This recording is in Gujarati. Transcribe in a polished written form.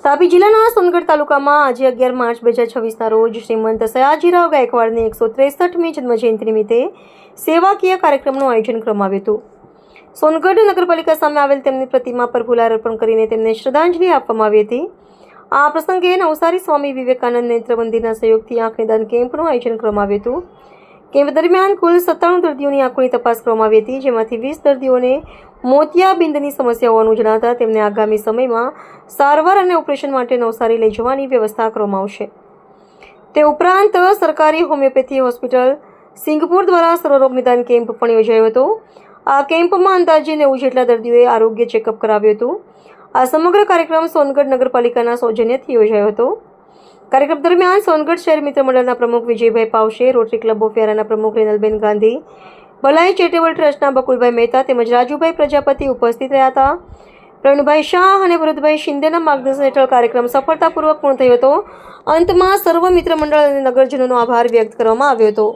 તાપી જિલ્લાના સોનગઢ તાલુકામાં આજે 11 માર્ચ 2026ના રોજ શ્રીમંત સયાજીરાવ ગાયકવાડની 163મી જન્મજયંતિ નિમિત્તે સેવાકીય કાર્યક્રમનું આયોજન કરવામાં આવ્યું હતું. સોનગઢ નગરપાલિકા સામે આવેલ તેમની પ્રતિમા પર ફુલાર અર્પણ કરીને તેમને શ્રદ્ધાંજલિ આપવામાં આવી હતી. આ પ્રસંગે નવસારી સ્વામી વિવેકાનંદ નેત્ર મંદિરના સહયોગથી આંખ નિદાન કેમ્પનું આયોજન કરવામાં આવ્યું હતું. કેમ્પ દરમિયાન કુલ 97 દર્દીઓની આંખોની તપાસ કરવામાં આવી હતી, જેમાંથી 20 દર્દીઓને મોતિયાબિંદની સમસ્યા હોવાનું જણાવતા તેમને આગામી સમયમાં સારવાર અને ઓપરેશન માટે નવસારી લઈ જવાની વ્યવસ્થા કરવામાં આવશે. તે ઉપરાંત સરકારી હોમિયોપેથી હોસ્પિટલ સિંગપુર દ્વારા સર્વરોગ નિદાન કેમ્પ પણ યોજાયો હતો. આ કેમ્પમાં અંદાજે 90 જેટલા દર્દીઓએ આરોગ્ય ચેકઅપ કરાવ્યું હતું. આ સમગ્ર કાર્યક્રમ સોનગઢ નગરપાલિકાના સૌજન્યથી યોજાયો હતો. કાર્યક્રમ દરમિયાન સોનગઢ શહેર મિત્ર મંડળના પ્રમુખ વિજયભાઈ પાવશે, રોટરી ક્લબ ઓફ વ્યારાના પ્રમુખ રેનલબેન ગાંધી, ભલાઈ ચેરિટેબલ ટ્રસ્ટના બકુલભાઈ મહેતા તેમજ રાજુભાઈ પ્રજાપતિ ઉપસ્થિત રહ્યા હતા. પ્રવીણભાઈ શાહ અને ભરતભાઈ શિંદેના માર્ગદર્શન હેઠળ કાર્યક્રમ સફળતાપૂર્વક પૂર્ણ થયો હતો. અંતમાં સર્વ મિત્ર મંડળ અને નગરજનોનો આભાર વ્યક્ત કરવામાં આવ્યો હતો.